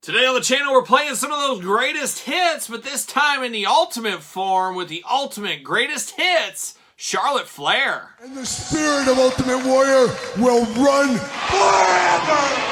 Today on the channel, we're playing some of those greatest hits, but this time in the ultimate form with the ultimate greatest hits, Charlotte Flair. And the spirit of Ultimate Warrior will run forever!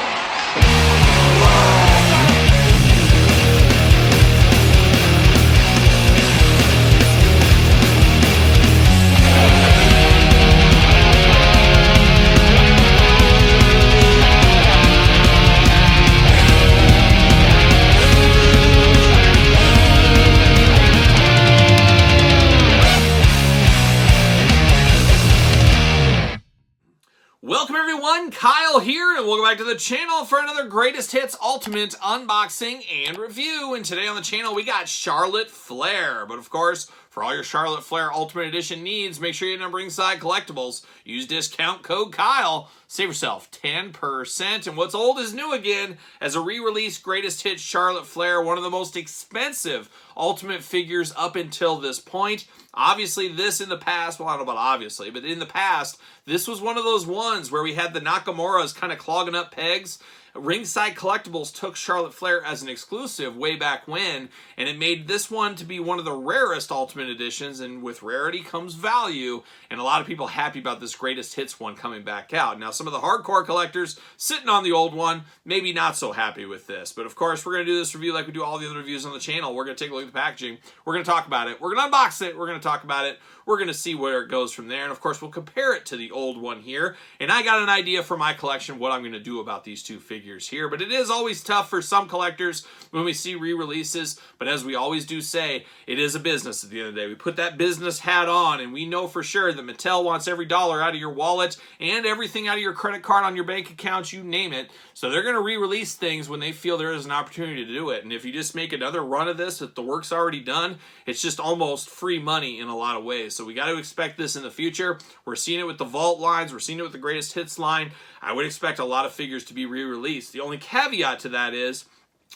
Welcome everyone, Kyle here, and welcome back to the channel for another Greatest Hits Ultimate unboxing and review. And today on the channel we got Charlotte Flair. But of course, for all your Charlotte Flair Ultimate Edition needs, make sure you number Ringside Collectibles. Use discount code Kyle. Save yourself 10%. And what's old is new again, as a re-release Greatest Hits Charlotte Flair, one of the most expensive Ultimate figures up until this point. Obviously, this in the past, well, I don't know about obviously, but in the past, this was one of those ones where we had the Nakamura's kind of clogging up pegs. Ringside Collectibles took Charlotte Flair as an exclusive way back when, and it made this one to be one of the rarest Ultimate Editions, and with rarity comes value, and a lot of people happy about this Greatest Hits one coming back out. Now, some of the hardcore collectors sitting on the old one, maybe not so happy with this, but of course, we're going to do this review like we do all the other reviews on the channel. We're going to take a look at the packaging, we're going to talk about it, we're going to unbox it, we're going to talk about it, we're going to see where it goes from there, and of course, we'll compare it to the old one here, and I got an idea for my collection what I'm going to do about these two figures here, but it is always tough for some collectors when we see re-releases, but as we always do say, it is a business at the end of the day. We put that business hat on, and we know for sure that Mattel wants every dollar out of your wallet and everything out of your credit card on your bank account, you name it, so they're going to re-release things when they feel there is an opportunity to do it, and if you just make another run of this, if the work's already done, it's just almost free money in a lot of ways, so we got to expect this in the future. We're seeing it with the Vault lines, we're seeing it with the Greatest Hits line. I would expect a lot of figures to be re-released. The only caveat to that is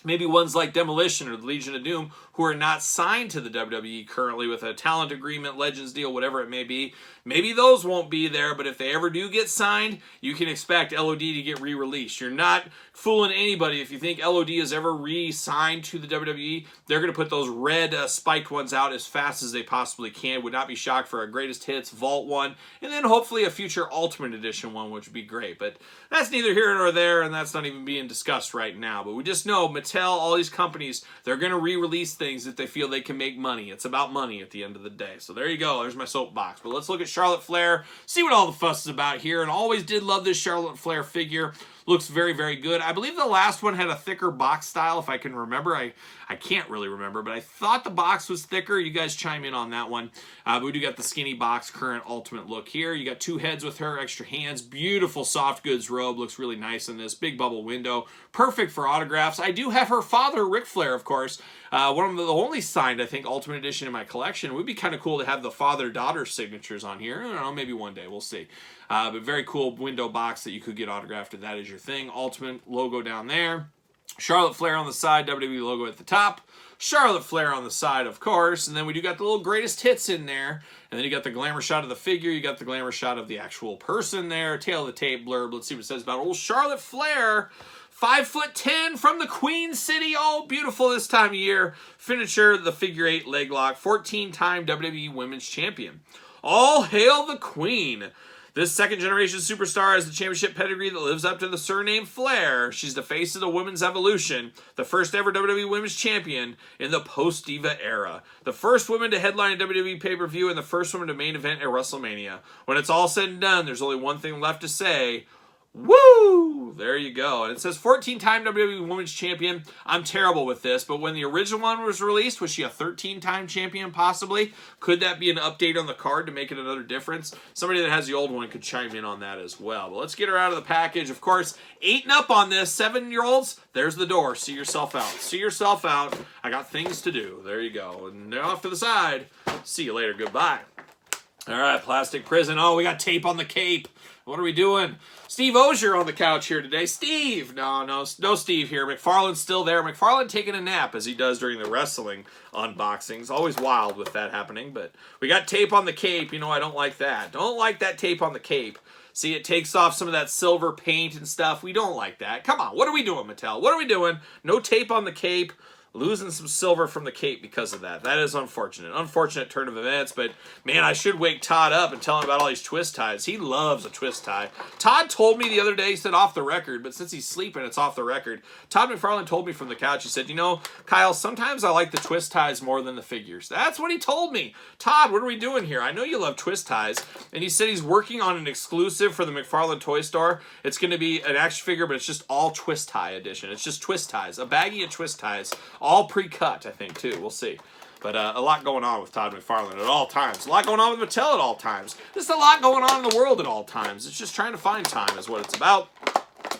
maybe ones like Demolition or the Legion of Doom who are not signed to the WWE currently with a talent agreement, Legends deal, whatever it may be. Maybe those won't be there, but if they ever do get signed, you can expect LOD to get re-released. You're not fooling anybody if you think LOD is ever re-signed to the WWE. They're going to put those red spiked ones out as fast as they possibly can. Would not be shocked for a Greatest Hits Vault one, and then hopefully a future Ultimate Edition one, which would be great. But that's neither here nor there, and that's not even being discussed right now. But we just know Mattel, all these companies, they're going to re-release things that they feel they can make money. It's about money at the end of the day. So there you go. There's my soapbox. But let's look at Charlotte Flair, see what all the fuss is about here. And always did love this Charlotte Flair figure. Looks very, very good. I believe the last one had a thicker box style, if I can remember. I can't really remember, but I thought the box was thicker. You guys chime in on that one. But we do got the skinny box current Ultimate look here. You got two heads with her, extra hands. Beautiful soft goods robe. Looks really nice in this. Big bubble window. Perfect for autographs. I do have her father, Ric Flair, of course. One of the only signed, I think, Ultimate Edition in my collection. It would be kind of cool to have the father-daughter signatures on here. I don't know, maybe one day. We'll see. But very cool window box that you could get autographed if that is your thing. Ultimate logo down there. Charlotte Flair on the side, WWE logo at the top. Charlotte Flair on the side, of course. And then we do got the little Greatest Hits in there. And then you got the glamour shot of the figure. You got the glamour shot of the actual person there. Tail of the tape blurb. Let's see what it says about old Charlotte Flair. 5'10" from the Queen City. Oh, beautiful this time of year. Finisher, the figure 8 leg lock. 14-time WWE Women's Champion. All hail the Queen. This second-generation superstar has the championship pedigree that lives up to the surname Flair. She's the face of the women's evolution, the first ever WWE Women's Champion in the post-Diva era, the first woman to headline a WWE pay-per-view, and the first woman to main event at WrestleMania. When it's all said and done, there's only one thing left to say. Woo! There you go. And it says 14-time WWE Women's Champion. I'm terrible with this, but when the original one was released, was she a 13-time champion possibly? Could that be an update on the card to make it another difference? Somebody that has the old one could chime in on that as well. But let's get her out of the package. Of course, 8 and up on this. 7-year-olds, there's the door. See yourself out. See yourself out. I got things to do. There you go. And off to the side. See you later. Goodbye. All right, plastic prison. Oh, we got tape on the cape. What are we doing? Steve Ozier on the couch here today. Steve! No Steve here. McFarlane's still there. McFarlane taking a nap as he does during the wrestling unboxings. Always wild with that happening, but we got tape on the cape. You know, I don't like that. Don't like that tape on the cape. See, it takes off some of that silver paint and stuff. We don't like that. Come on, what are we doing, Mattel? What are we doing? No tape on the cape. Losing some silver from the cape because of that. That is unfortunate. Unfortunate turn of events, but man, I should wake Todd up and tell him about all these twist ties. He loves a twist tie. Todd told me the other day, he said off the record, but since he's sleeping, it's off the record. Todd McFarlane told me from the couch, he said, you know, Kyle, sometimes I like the twist ties more than the figures. That's what he told me. Todd, what are we doing here? I know you love twist ties. And he said he's working on an exclusive for the McFarlane Toy Store. It's going to be an action figure, but it's just all twist tie edition. It's just twist ties, a baggie of twist ties. All pre-cut, I think, too. We'll see. But a lot going on with Todd McFarlane at all times. A lot going on with Mattel at all times. Just a lot going on in the world at all times. It's just trying to find time is what it's about.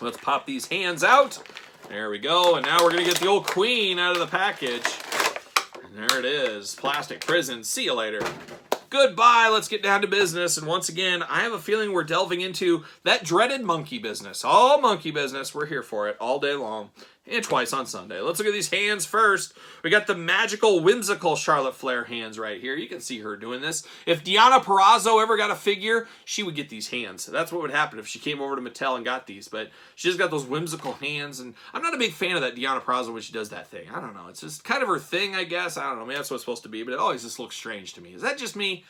Let's pop these hands out. There we go. And now we're going to get the old queen out of the package. And there it is. Plastic prison. See you later. Goodbye, let's get down to business. And once again, I have a feeling we're delving into that dreaded monkey business. All monkey business. We're here for it all day long. And twice on Sunday. Let's look at these hands first. We got the magical, whimsical Charlotte Flair hands right here. You can see her doing this. If Deonna Purrazzo ever got a figure, she would get these hands. That's what would happen if she came over to Mattel and got these. But she just got those whimsical hands. And I'm not a big fan of that Deonna Purrazzo when she does that thing. I don't know. It's just kind of her thing, I guess. I don't know. Maybe that's what it's supposed to be. But it always just looks strange to me. Is that just me?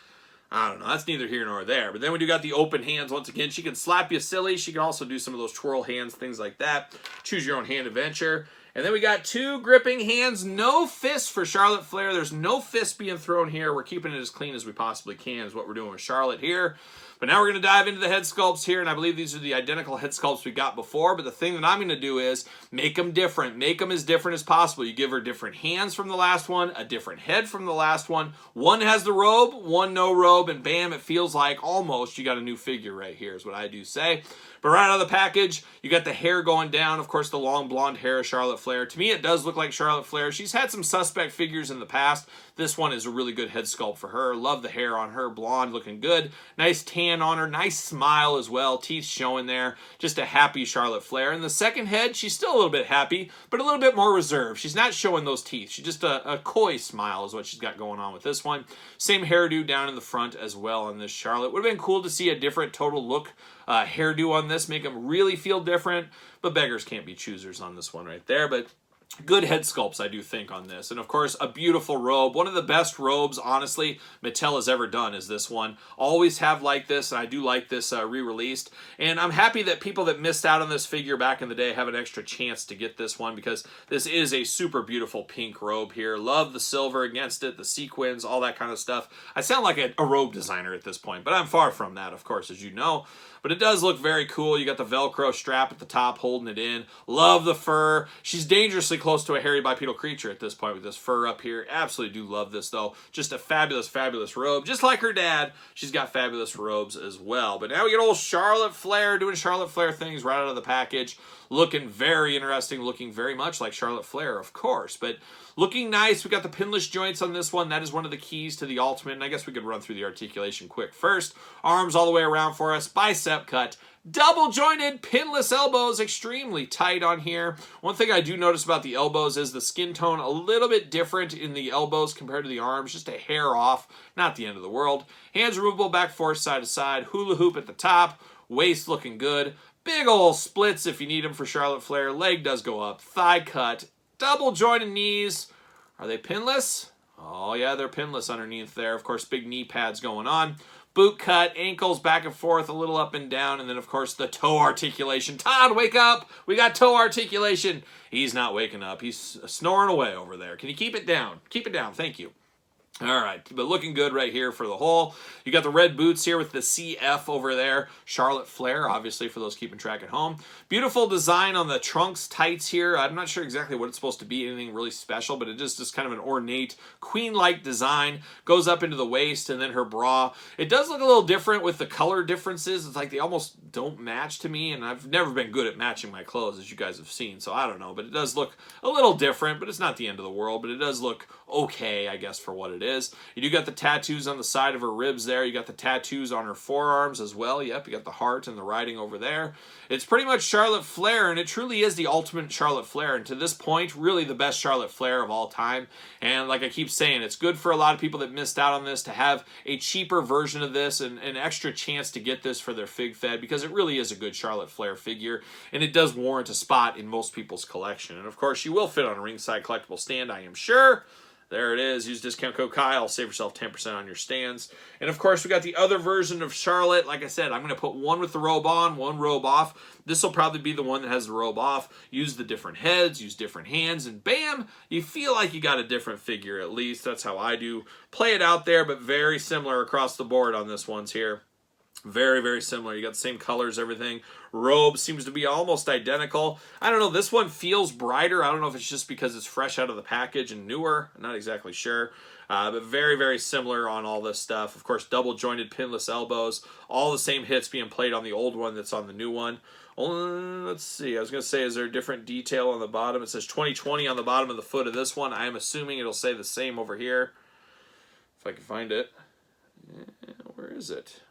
I don't know. That's neither here nor there. But then we do got the open hands once again. She can slap you silly. She can also do some of those twirl hands, things like that. Choose your own hand adventure. And then we got two gripping hands. No fists for Charlotte Flair. There's no fist being thrown here. We're keeping it as clean as we possibly can is what we're doing with Charlotte here. But now we're going to dive into the head sculpts here, and I believe these are the identical head sculpts we got before, but the thing that I'm going to do is make them different. Make them as different as possible. You give her different hands from the last one, a different head from the last one. One has the robe, one no robe, and bam, it feels like almost you got a new figure right here is what I do say. But right out of the package, you got the hair going down. Of course, the long blonde hair of Charlotte Flair. To me, it does look like Charlotte Flair. She's had some suspect figures in the past. This one is a really good head sculpt for her. Love the hair on her. Blonde, looking good. Nice tan on her. Nice smile as well. Teeth showing there. Just a happy Charlotte Flair. And the second head, she's still a little bit happy, but a little bit more reserved. She's not showing those teeth. She's just a coy smile is what she's got going on with this one. Same hairdo down in the front as well on this Charlotte. Would have been cool to see a different total look hairdo on this, make them really feel different, but beggars can't be choosers on this one right there. But good head sculpts, I do think, on this. And of course, a beautiful robe. One of the best robes, honestly, Mattel has ever done is this one. Always have liked this, and I do like this re-released. And I'm happy that people that missed out on this figure back in the day have an extra chance to get this one, because this is a super beautiful pink robe here. Love the silver against it, the sequins, all that kind of stuff. I sound like a robe designer at this point, but I'm far from that, of course, as you know. But it does look very cool. You got the Velcro strap at the top holding it in. Love the fur. She's dangerously close to a hairy bipedal creature at this point with this fur up here. Absolutely do love this, though. Just a fabulous, fabulous robe. Just like her dad, she's got fabulous robes as well. But now we get old Charlotte Flair doing Charlotte Flair things right out of the package. Looking very interesting. Looking very much like Charlotte Flair, of course. But looking nice. We got the pinless joints on this one. That is one of the keys to the Ultimate. And I guess we could run through the articulation quick first. Arms all the way around for us. Bicep cut. Double jointed, pinless elbows. Extremely tight on here. One thing I do notice about the elbows is the skin tone a little bit different in the elbows compared to the arms. Just a hair off. Not the end of the world. Hands removable, back forth, side to side. Hula hoop at the top. Waist looking good. Big ol' splits if you need them for Charlotte Flair. Leg does go up. Thigh cut. Double jointed knees. Are they pinless? Oh yeah, they're pinless underneath there. Of course, big knee pads going on. Boot cut, ankles back and forth, a little up and down. And then, of course, the toe articulation. Todd, wake up. We got toe articulation. He's not waking up. He's snoring away over there. Can you keep it down? Keep it down. Thank you. All right, but looking good right here for the whole. You got the red boots here with the CF over there. Charlotte Flair, obviously, for those keeping track at home. Beautiful design on the trunks tights here. I'm not sure exactly what it's supposed to be, anything really special, but it is just kind of an ornate, queen-like design. Goes up into the waist and then her bra. It does look a little different with the color differences. It's like they almost don't match to me, and I've never been good at matching my clothes, as you guys have seen, so I don't know. But it does look a little different, but it's not the end of the world, but it does look okay, I guess, for what it it is. You do got the tattoos on the side of her ribs there. You got the tattoos on her forearms as well. Yep, you got the heart and the writing over there. It's pretty much Charlotte Flair, and it truly is the ultimate Charlotte Flair. And to this point, really the best Charlotte Flair of all time. And like I keep saying, it's good for a lot of people that missed out on this to have a cheaper version of this and an extra chance to get this for their Fig Fed, because it really is a good Charlotte Flair figure, and it does warrant a spot in most people's collection. And of course, you will fit on a ringside collectible stand, I am sure. There it is. Use discount code Kyle. Save yourself 10% on your stands. And of course, we got the other version of Charlotte. Like I said, I'm going to put one with the robe on, one robe off. This will probably be the one that has the robe off. Use the different heads, use different hands, and bam, you feel like you got a different figure at least. That's how I do. Play it out there, but very similar across the board on this one's here. Very, very similar. You got the same colors, everything. Robe seems to be almost identical. I don't know. This one feels brighter. I don't know if it's just because it's fresh out of the package and newer. I'm not exactly sure. But very, very similar on all this stuff. Of course, double jointed pinless elbows. All the same hits being played on the old one that's on the new one. Let's see. I was going to say, is there a different detail on the bottom? It says 2020 on the bottom of the foot of this one. I am assuming it'll say the same over here. If I can find it. Where is it?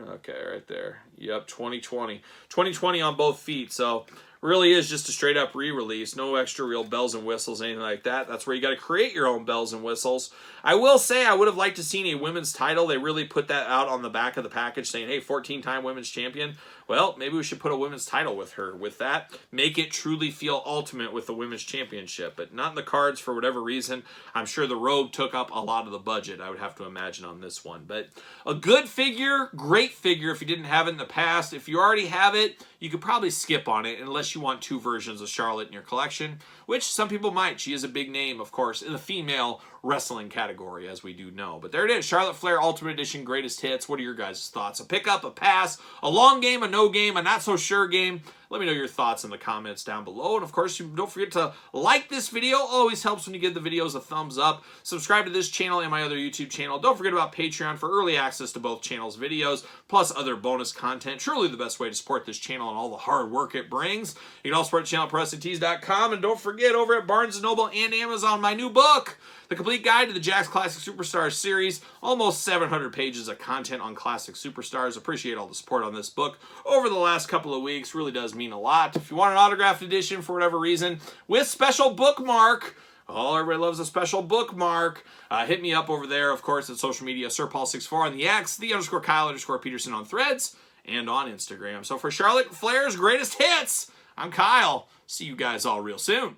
Okay, right there. Yep, 2020. 2020 on both feet, so really is just a straight up re-release. No extra real bells and whistles, anything like that. That's where you got to create your own bells and whistles. I will say I would have liked to seen a women's title. They really put that out on the back of the package saying, hey, 14-time women's champion. Well, maybe we should put a women's title with her with that. Make it truly feel ultimate with the women's championship, but not in the cards for whatever reason. I'm sure the robe took up a lot of the budget, I would have to imagine, on this one. But a good figure, great figure if you didn't have it in the past. If you already have it, you could probably skip on it unless you want two versions of Charlotte in your collection, which some people might. She is a big name, of course, in the female wrestling category, as we do know. But there it is, Charlotte Flair Ultimate Edition Greatest Hits. What are your guys' thoughts? A pickup, a pass, a long game, a no game, a not so sure game? Let me know your thoughts in the comments down below. And of course, don't forget to like this video. Always helps when you give the videos a thumbs up. Subscribe to this channel and my other YouTube channel. Don't forget about Patreon for early access to both channels' videos, plus other bonus content. Truly the best way to support this channel and all the hard work it brings. You can also support the channel at PresleyTees.com. And don't forget, over at Barnes & Noble and Amazon, my new book, The Complete Guide to the Jakks Classic Superstars series. Almost 700 pages of content on classic superstars. Appreciate all the support on this book over the last couple of weeks. Really does mean a lot. If you want an autographed edition for whatever reason with special bookmark, oh, everybody loves a special bookmark. Hit me up over there, of course, at social media, SirPaul64 on the X, _Kyle_Peterson on Threads, and on Instagram. So for Charlotte Flair's Greatest Hits, I'm Kyle. See you guys all real soon.